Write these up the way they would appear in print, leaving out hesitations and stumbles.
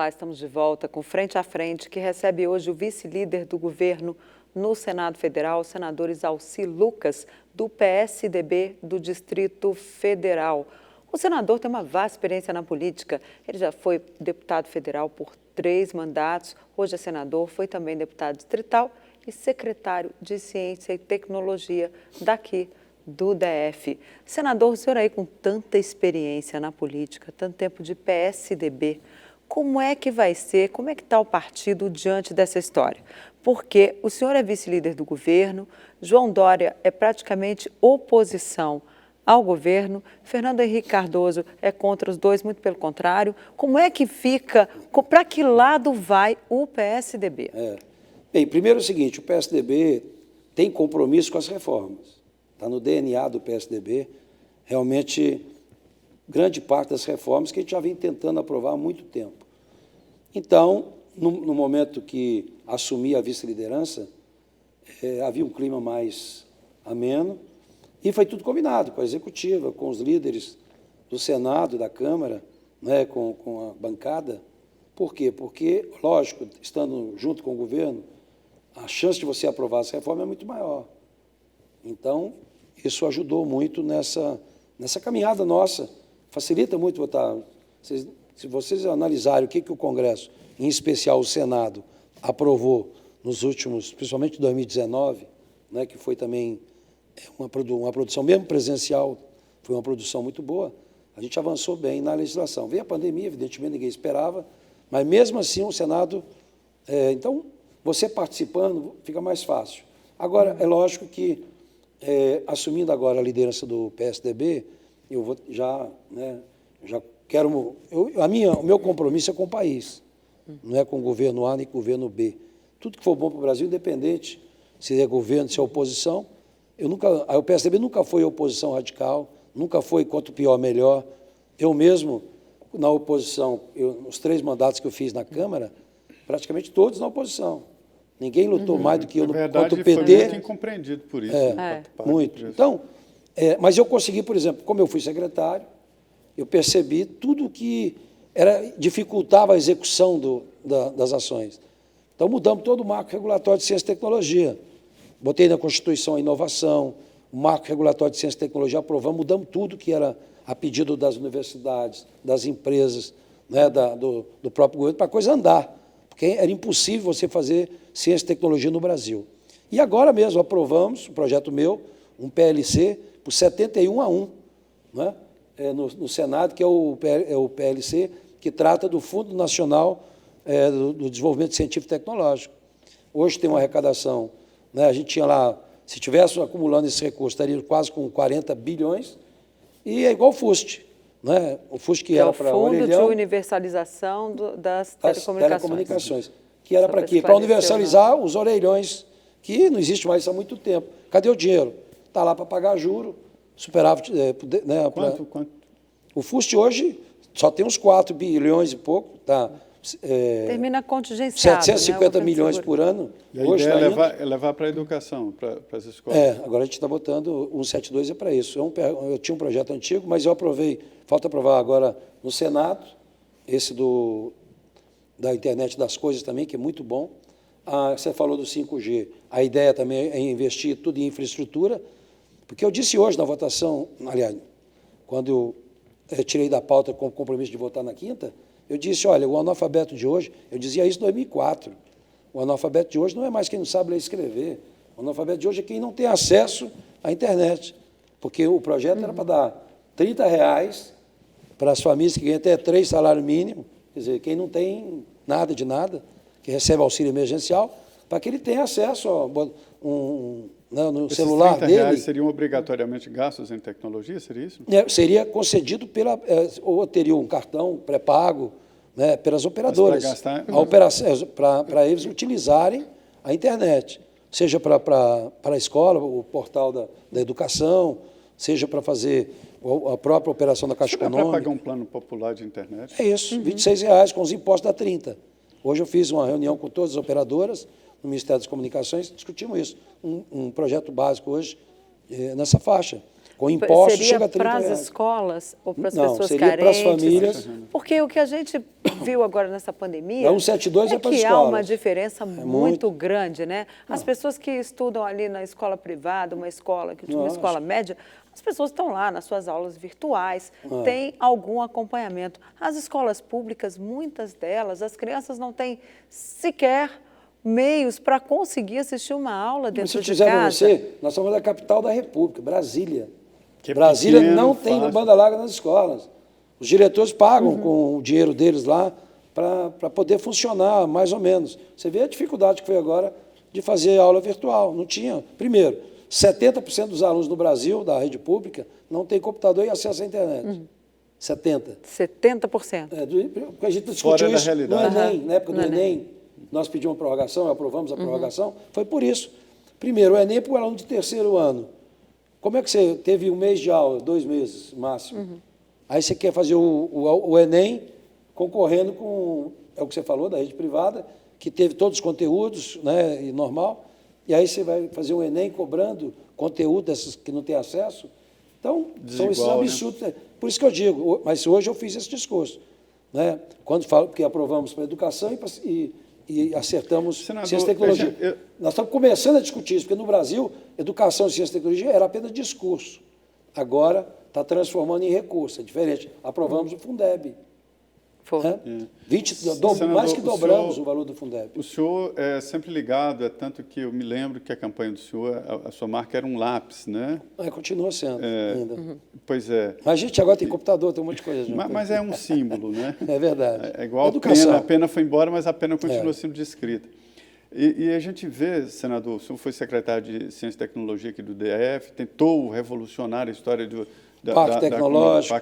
Olá, estamos de volta com Frente a Frente, que recebe hoje o vice-líder do governo no Senado Federal, o senador Isalci Lucas, do PSDB do Distrito Federal. O senador tem uma vasta experiência na política. Ele já foi deputado federal por 3 mandatos, hoje é senador, foi também deputado distrital e secretário de Ciência e Tecnologia daqui do DF. Senador, o senhor aí com tanta experiência na política, tanto tempo de PSDB, como é que vai ser, como é que está o partido diante dessa história? Porque o senhor é vice-líder do governo, João Dória é praticamente oposição ao governo, Fernando Henrique Cardoso é contra os dois, muito pelo contrário. Como é que fica, para que lado vai o PSDB? Bem, primeiro é o seguinte, o PSDB tem compromisso com as reformas. Está no DNA do PSDB, realmente, grande parte das reformas que a gente já vem tentando aprovar há muito tempo. Então, no momento que assumi a vice-liderança, havia um clima mais ameno e foi tudo combinado com a executiva, com os líderes do Senado, da Câmara, né, com a bancada. Por quê? Porque, lógico, estando junto com o governo, a chance de você aprovar essa reforma é muito maior. Então, isso ajudou muito nessa caminhada nossa. Facilita muito votar. Se vocês analisarem o que o Congresso, em especial o Senado, aprovou nos últimos, principalmente em 2019, né, que foi também uma produção, mesmo presencial, foi uma produção muito boa, a gente avançou bem na legislação. Veio a pandemia, evidentemente ninguém esperava, mas mesmo assim o Senado... então, você participando fica mais fácil. Agora, é lógico que, assumindo agora a liderança do PSDB, eu vou já quero... o meu compromisso é com o país, não é com o governo A nem com o governo B. Tudo que for bom para o Brasil, independente se é governo, se é oposição, o PSDB nunca foi oposição radical, nunca foi quanto pior, melhor. Eu mesmo, na oposição, nos 3 mandatos que eu fiz na Câmara, praticamente todos na oposição. Ninguém lutou mais do que eu quanto o PT. Foi muito incompreendido por isso. Muito. Então, mas eu consegui, por exemplo, como eu fui secretário, eu percebi tudo que dificultava a execução das ações. Então, mudamos todo o marco regulatório de ciência e tecnologia. Botei na Constituição a inovação, o marco regulatório de ciência e tecnologia, aprovamos, mudamos tudo que era a pedido das universidades, das empresas, né, do próprio governo, para a coisa andar, porque era impossível você fazer ciência e tecnologia no Brasil. E agora mesmo aprovamos, um projeto meu, um PLC, por 71-1, né, no Senado, que é o PLC, que trata do Fundo Nacional do Desenvolvimento Científico e Tecnológico. Hoje tem uma arrecadação, né, a gente tinha lá, se tivesse acumulando esse recurso, estaria quase com 40 bilhões, e é igual o FUST. Né? O FUST que era para orelhão... É o Fundo de Universalização das Telecomunicações. Que era para quê? Para universalizar os orelhões, que não existe mais há muito tempo. Cadê o dinheiro? Está lá para pagar juro, superávit... né, Quanto? O FUST hoje só tem uns 4 bilhões e pouco, tá? Termina contingenciado, 750 milhões por ano. E a ideia é levar para a educação, para as escolas. Agora a gente está botando, 172 é para isso. Eu tinha um projeto antigo, mas eu aprovei, falta aprovar agora no Senado, esse da internet das coisas também, que é muito bom. Você falou do 5G, a ideia também é investir tudo em infraestrutura, porque eu disse hoje na votação, aliás, quando eu tirei da pauta com o compromisso de votar na quinta, eu disse, olha, o analfabeto de hoje, eu dizia isso em 2004, o analfabeto de hoje não é mais quem não sabe ler e escrever, o analfabeto de hoje é quem não tem acesso à internet, porque o projeto era para dar R$30 para as famílias que ganham até 3 salários mínimos, quer dizer, quem não tem nada de nada, que recebe auxílio emergencial, para que ele tenha acesso no celular dele. Esses R$30 seriam obrigatoriamente gastos em tecnologia, seria isso? Seria concedido ou teria um cartão pré-pago, né, pelas operadoras, para eles utilizarem a internet, seja para a escola, o portal da educação, seja para fazer a própria operação da Caixa Econômica. Para pagar um plano popular de internet? É isso, R$26, com os impostos dá 30. Hoje eu fiz uma reunião com todas as operadoras, no Ministério das Comunicações, discutimos isso. Um projeto básico hoje nessa faixa. Com impostos chega a R$30. Seria para as escolas ou para as pessoas seria carentes? Para as famílias. Porque o que a gente viu agora nessa pandemia... É 172 é para as que há escolas. uma diferença muito grande, né? As pessoas que estudam ali na escola privada, uma escola média, as pessoas estão lá nas suas aulas virtuais, têm algum acompanhamento. As escolas públicas, muitas delas, as crianças não têm sequer meios para conseguir assistir uma aula dentro de casa. Se eu dizer para você, nós somos da capital da República, Brasília. Que é Brasília pequeno, não tem fácil. banda larga nas escolas. Os diretores pagam com o dinheiro deles lá para poder funcionar, mais ou menos. Você vê a dificuldade que foi agora de fazer aula virtual. Não tinha. Primeiro, 70% dos alunos no Brasil, da rede pública, não tem computador e acesso à internet. 70%. 70%. Porque a gente discutiu Fora da isso realidade. no Enem, na época do Enem. Nós pedimos a prorrogação, aprovamos a prorrogação. Foi por isso. Primeiro, o Enem para o aluno de terceiro ano. Como é que você teve um mês de aula, 2 meses máximo? Aí você quer fazer o Enem concorrendo com, é o que você falou, da rede privada, que teve todos os conteúdos, né, e normal, e aí você vai fazer um Enem cobrando conteúdo desses que não têm acesso. Então, são esses absurdos. Né? Por isso que eu digo, mas hoje eu fiz esse discurso. Né? Quando falo que aprovamos para a educação e acertamos Senador, ciência e tecnologia. Nós estamos começando a discutir isso, porque no Brasil, educação, ciência e tecnologia era apenas discurso. Agora está transformando em recurso, é diferente. Aprovamos o Fundeb. Né? Mais que dobramos o valor do Fundeb. O senhor é sempre ligado, é tanto que eu me lembro que a campanha do senhor, a sua marca era um lápis, né? Continua sendo ainda. Pois é. Mas a gente agora tem computador, tem um monte de coisa. Mas é um símbolo, né? É verdade. É igual a pena foi embora, mas a pena continua sendo descrita. E a gente vê, senador, o senhor foi secretário de Ciência e Tecnologia aqui do DF, tentou revolucionar a história do Parque Tecnológico.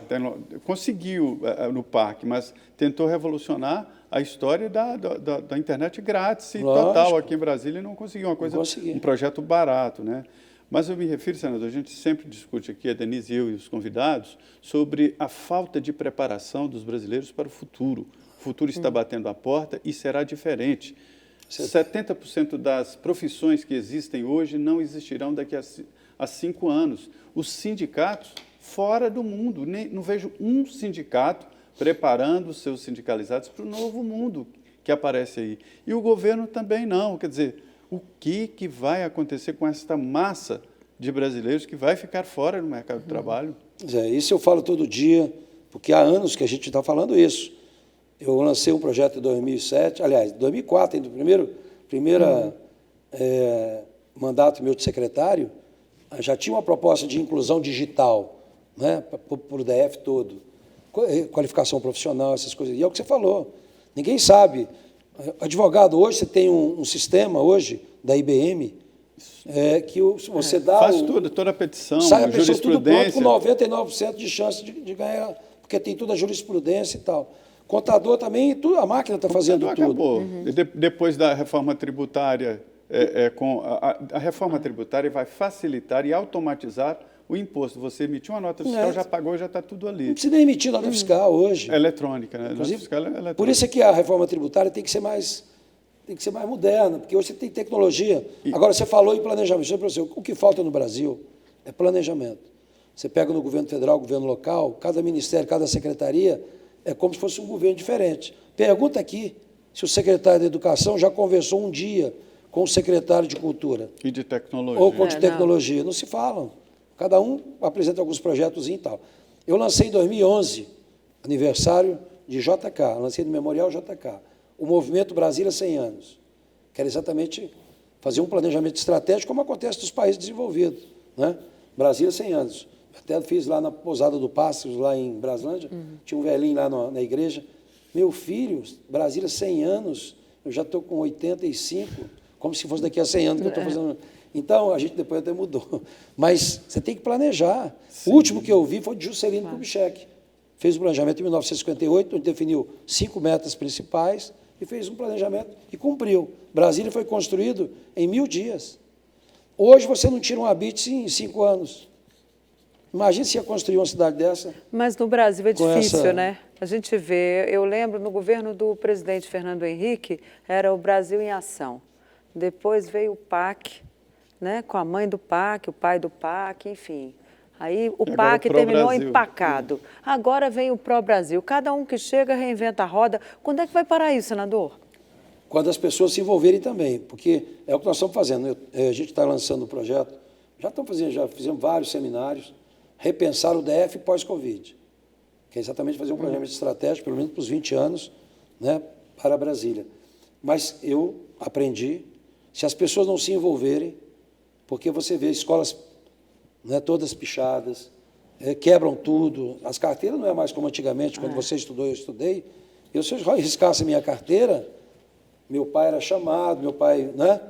Conseguiu no parque, mas tentou revolucionar a história da internet grátis e total aqui em Brasília e não conseguiu. Um projeto barato, né? Mas eu me refiro, senador, a gente sempre discute aqui, a Denise, eu e os convidados, sobre a falta de preparação dos brasileiros para o futuro. O futuro está batendo a porta e será diferente. 70% das profissões que existem hoje não existirão daqui a 5 anos. Os sindicatos fora do mundo, não vejo um sindicato preparando os seus sindicalizados para o novo mundo que aparece aí. E o governo também não. Quer dizer, o que vai acontecer com essa massa de brasileiros que vai ficar fora do mercado de trabalho? Isso eu falo todo dia, porque há anos que a gente está falando isso. Eu lancei um projeto em 2007, aliás, 2004, no primeiro mandato meu de secretário, já tinha uma proposta de inclusão digital, né, para o DF todo, qualificação profissional, essas coisas. E é o que você falou, ninguém sabe. Advogado, hoje você tem um sistema, hoje, da IBM, que você dá... Faz toda a petição, sai a pessoa tudo pronto, com 99% de chance de ganhar, porque tem toda a jurisprudência e tal. Contador também, a máquina está fazendo tudo. Acabou. Depois da reforma tributária, a reforma tributária vai facilitar e automatizar o imposto. Você emitiu uma nota fiscal, já pagou, já está tudo ali. Não precisa nem emitir nota fiscal hoje. É eletrônica, né? Inclusive, nota fiscal é eletrônica. Por isso é que a reforma tributária tem que ser mais moderna, porque hoje você tem tecnologia. Agora, você falou em planejamento. O que falta no Brasil é planejamento. Você pega no governo federal, governo local, cada ministério, cada secretaria, é como se fosse um governo diferente. Pergunta aqui se o secretário de Educação já conversou um dia com o secretário de Cultura. E de Tecnologia. Ou com de Tecnologia. Não se falam. Cada um apresenta alguns projetos e tal. Eu lancei em 2011, aniversário de JK, lancei no Memorial JK, o Movimento Brasília 100 anos, que era exatamente fazer um planejamento estratégico como acontece nos países desenvolvidos. Né? Brasília 100 anos. Até fiz lá na Pousada do Pássaros, lá em Braslândia, tinha um velhinho lá na igreja. Meu filho, Brasília 100 anos, eu já estou com 85, como se fosse daqui a 100 anos que eu estou fazendo. Então, a gente depois até mudou. Mas você tem que planejar. Sim. O último que eu vi foi de Juscelino Kubitschek. Fez um planejamento em 1958, onde definiu 5 metas principais e fez um planejamento e cumpriu. Brasília foi construído em 1000 dias. Hoje você não tira um habite em 5 anos. Imagina se ia construir uma cidade dessa. Mas no Brasil é difícil, né? A gente vê, eu lembro no governo do presidente Fernando Henrique, era o Brasil em Ação. Depois veio o PAC, né, com a mãe do PAC, o pai do PAC, enfim. Aí o PAC terminou empacado. Agora vem o Pró-Brasil. Cada um que chega reinventa a roda. Quando é que vai parar isso, senador? Quando as pessoas se envolverem também, porque é o que nós estamos fazendo. A gente está lançando um projeto, já fizemos vários seminários, repensar o DF pós-Covid, que é exatamente fazer um planejamento estratégico, pelo menos para os 20 anos, né, para Brasília. Mas eu aprendi, se as pessoas não se envolverem, porque você vê escolas, né, todas pichadas, quebram tudo, as carteiras não é mais como antigamente, quando você estudou, eu estudei. Se eu riscasse a minha carteira, meu pai era chamado, meu pai, né,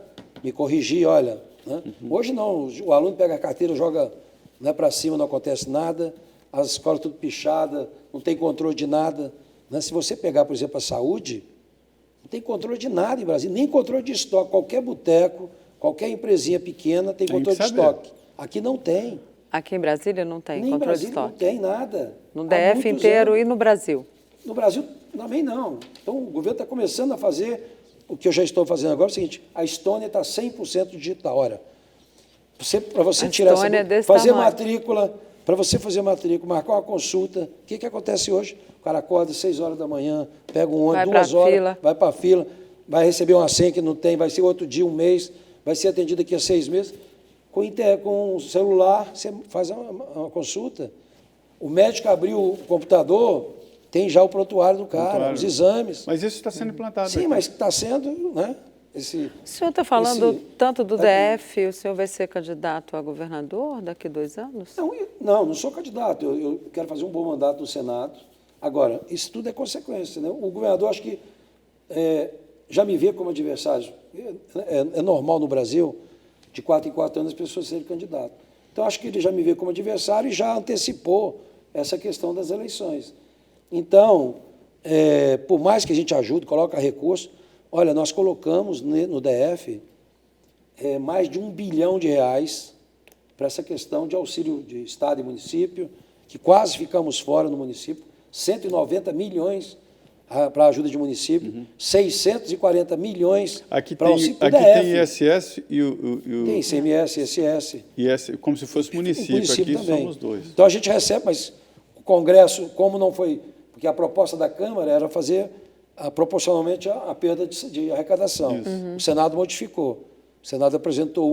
me corrigia, olha. Né? Hoje não, o aluno pega a carteira, joga, né, para cima, não acontece nada, as escolas tudo pichadas, não tem controle de nada. Né? Se você pegar, por exemplo, a saúde, não tem controle de nada em Brasília, nem controle de estoque. Qualquer boteco, qualquer empresinha pequena tem controle de estoque. Aqui não tem. Aqui em Brasília não tem controle de estoque? Não tem nada. No DF inteiro e no Brasil? No Brasil também não. Então, o governo está começando a fazer o que eu já estou fazendo agora, é o seguinte, a Estônia está 100% digital. Ora, para você tirar fazer matrícula, para você fazer matrícula, marcar uma consulta, o que acontece hoje? O cara acorda às 6 horas da manhã, pega um ônibus, 2 horas, vai para a fila, vai receber uma senha que não tem, vai ser outro dia, um mês, vai ser atendido daqui a 6 meses. Com o celular, você faz uma consulta. O médico abriu o computador, tem já o prontuário do cara, os exames. Mas isso está sendo implantado. Sim, mas está sendo, né? O senhor está falando tanto do DF, o senhor vai ser candidato a governador daqui a 2 anos? Não sou candidato, eu quero fazer um bom mandato no Senado. Agora, isso tudo é consequência, né? O governador, acho que já me vê como adversário. É normal no Brasil, de 4 em 4 anos, as pessoas serem candidatas. Então, acho que ele já me vê como adversário e já antecipou essa questão das eleições. Então, por mais que a gente ajude, coloca recurso, olha, nós colocamos no DF mais de R$1 bilhão para essa questão de auxílio de Estado e município, que quase ficamos fora no município, 190 milhões para a ajuda de município, 640 milhões para auxílio do DF. Aqui tem ISS e Tem ICMS, ISS. Como se fosse município, aqui também. somos dois. Então, a gente recebe, mas o Congresso, como não foi... Porque a proposta da Câmara era fazer proporcionalmente a perda de arrecadação. O Senado modificou. O Senado apresentou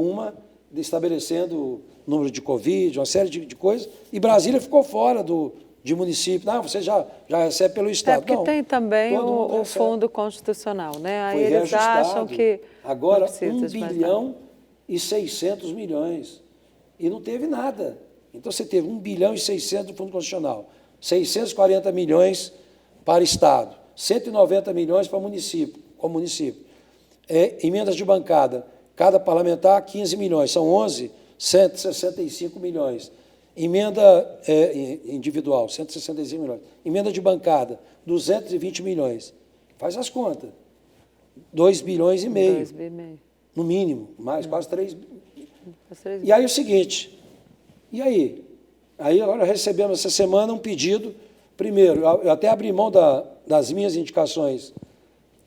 estabelecendo o número de Covid, uma série de coisas, e Brasília ficou fora de município. Não, você já recebe pelo Estado. Porque tem também o Fundo Constitucional, né? Aí foi eles acham que agora 1 bilhão e 600 milhões. E não teve nada. Então, você teve 1 bilhão e 600 do Fundo Constitucional, 640 milhões para Estado, 190 milhões para município, como município. Emendas de bancada, cada parlamentar 15 milhões, são 11, 165 milhões. Emenda individual, 165 milhões. Emenda de bancada, 220 milhões. Faz as contas. 2 bilhões e meio. 2 bilhões e meio. No mínimo, mais, quase 3 bilhões. E aí o seguinte, Aí agora recebemos essa semana um pedido, primeiro, eu até abri mão das minhas indicações,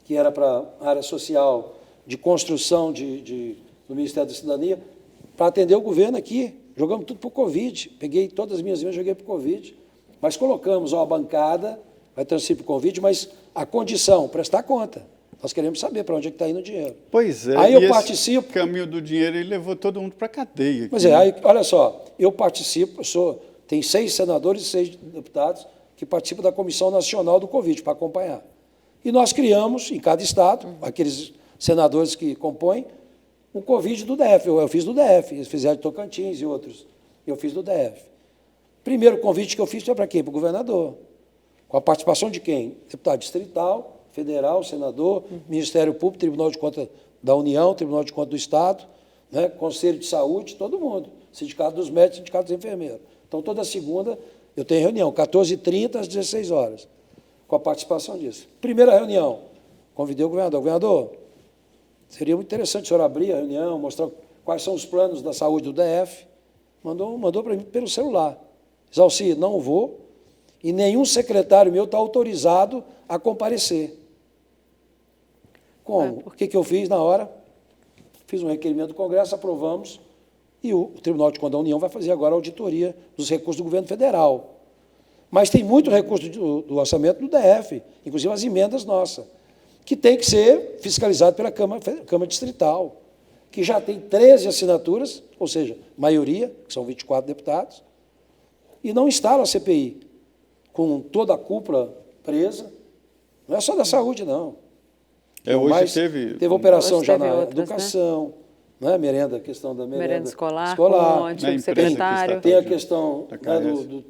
que era para a área social, de construção do Ministério da Cidadania, para atender o governo aqui. Jogamos tudo para o Covid. Peguei todas as minhas emendas e joguei para o Covid. Mas colocamos a bancada, vai transferir para o Covid, mas a condição, prestar conta. Nós queremos saber para onde é que está indo o dinheiro. Pois é, aí eu participo. O caminho do dinheiro ele levou todo mundo para a cadeia. Aqui, pois aí, olha só, eu participo, tem 6 senadores e 6 deputados que participam da Comissão Nacional do Covid para acompanhar. E nós criamos, em cada estado, aqueles senadores que compõem, o Covid do DF. Eu fiz do DF, eles fizeram de Tocantins e outros. Eu fiz do DF. Primeiro convite que eu fiz foi para quem? Para o governador. Com a participação de quem? Deputado distrital, federal, senador, Ministério Público, Tribunal de Contas da União, Tribunal de Contas do Estado, né, Conselho de Saúde, todo mundo. Sindicato dos Médicos, Sindicato dos Enfermeiros. Então, toda segunda eu tenho reunião, 14h30 às 16 horas, com a participação disso. Primeira reunião, convidei o governador. Governador, seria muito interessante o senhor abrir a reunião, mostrar quais são os planos da saúde do DF. Mandou para mim pelo celular. Zalci, não vou, e nenhum secretário meu está autorizado a comparecer. Como? O que eu fiz na hora? Fiz um requerimento do Congresso, aprovamos E o Tribunal de Contas da União vai fazer agora a auditoria dos recursos do governo federal. Mas tem muito recurso do orçamento do DF, inclusive as emendas nossas, que tem que ser fiscalizado pela Câmara Distrital, que já tem 13 assinaturas, ou seja, maioria, que são 24 deputados, e não instala a CPI, com toda a cúpula presa. Não é só da saúde, não. Hoje teve operação já na educação, né? Merenda, a questão da merenda escolar com o antigo secretário. Tem a questão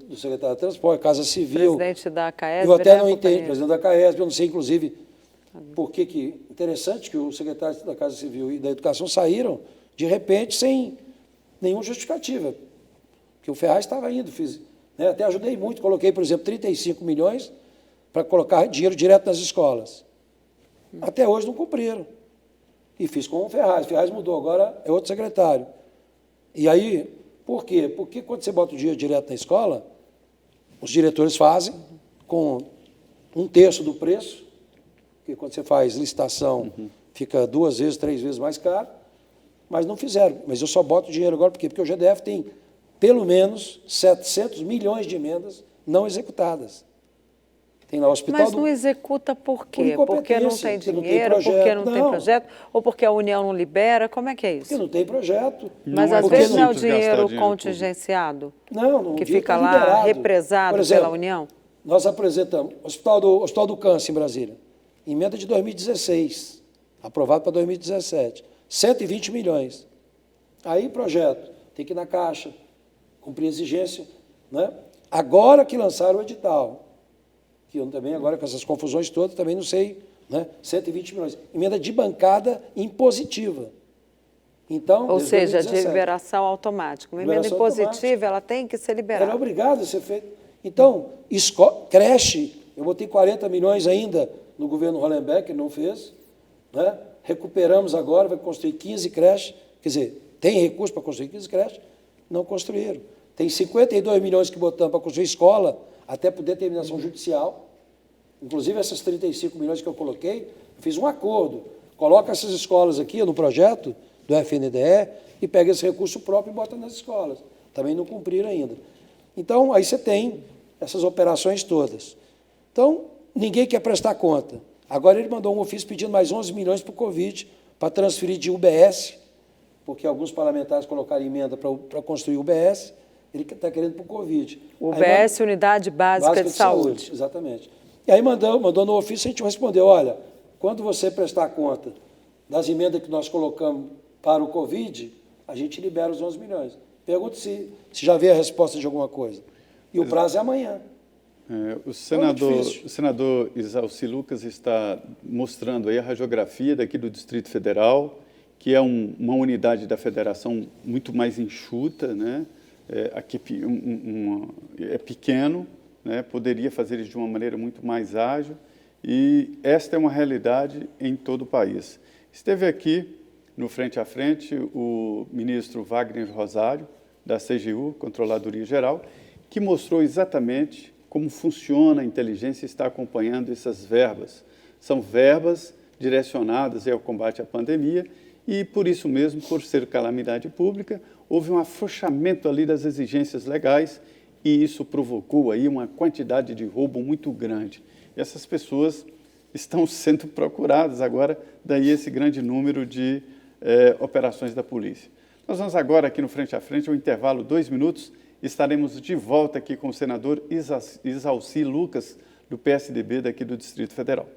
do secretário de Transporte, Casa Civil. Presidente da CAESB. Eu até não entendo, presidente da CAESB, eu não sei, inclusive, por que interessante que o secretário da Casa Civil e da Educação saíram, de repente, sem nenhuma justificativa. Que o Ferraz estava indo, né? Até ajudei muito, coloquei, por exemplo, 35 milhões para colocar dinheiro direto nas escolas. Até hoje não cumpriram. E fiz com o Ferraz. O Ferraz mudou, agora é outro secretário. E aí, por quê? Porque quando você bota o dinheiro direto na escola, os diretores fazem com 1/3 do preço, porque quando você faz licitação, fica 2 vezes, 3 vezes mais caro, mas não fizeram. Mas eu só boto o dinheiro agora, por quê? Porque o GDF tem pelo menos 700 milhões de emendas não executadas. Tem lá o hospital. Mas não executa por quê? Porque não tem dinheiro, porque não tem projeto, ou porque a União não libera? Como é que é isso? Porque não tem projeto. Mas às vezes não é o dinheiro contingenciado? Não, que fica lá liberado, represado por exemplo, pela União? Nós apresentamos o Hospital do Câncer em Brasília, emenda de 2016, aprovado para 2017, 120 milhões. Aí projeto, tem que ir na Caixa, cumprir exigência, né? Agora que lançaram o edital, que eu também, agora com essas confusões todas, também não sei, né? 120 milhões. Emenda de bancada impositiva. Então, ou seja, de liberação automática. Uma emenda impositiva, ela tem que ser liberada. Ela é obrigada a ser feita. Então, creche, eu botei 40 milhões ainda no governo Hollenbeck, não fez, né? Recuperamos agora, vai construir 15 creches, quer dizer, tem recurso para construir 15 creches, não construíram. Tem 52 milhões que botamos para construir escola, até por determinação judicial. Inclusive, essas 35 milhões que eu coloquei, fiz um acordo. Coloca essas escolas aqui no projeto do FNDE e pega esse recurso próprio e bota nas escolas. Também não cumpriram ainda. Então, aí você tem essas operações todas. Então, ninguém quer prestar conta. Agora ele mandou um ofício pedindo mais 11 milhões para o Covid, para transferir de UBS, porque alguns parlamentares colocaram emenda para construir UBS, ele está querendo para o Covid. UBS, Unidade Básica de Saúde. Exatamente. E aí mandou no ofício, a gente respondeu, olha, quando você prestar conta das emendas que nós colocamos para o Covid, a gente libera os 11 milhões. Pergunto se já veio a resposta de alguma coisa. E o prazo é amanhã. O senador Isalci Lucas está mostrando aí a radiografia daqui do Distrito Federal, que é uma unidade da federação muito mais enxuta, né? Aqui é pequeno, né? Poderia fazer isso de uma maneira muito mais ágil, e esta é uma realidade em todo o país. Esteve aqui, no Frente a Frente, o ministro Wagner Rosário, da CGU, Controladoria Geral, que mostrou exatamente como funciona a inteligência e está acompanhando essas verbas. São verbas direcionadas ao combate à pandemia e, por isso mesmo, por ser calamidade pública, houve um afrouxamento ali das exigências legais e isso provocou aí uma quantidade de roubo muito grande. E essas pessoas estão sendo procuradas agora, daí esse grande número de operações da polícia. Nós vamos agora aqui no Frente a Frente, um intervalo, 2 minutos, estaremos de volta aqui com o senador Isalci Lucas, do PSDB daqui do Distrito Federal.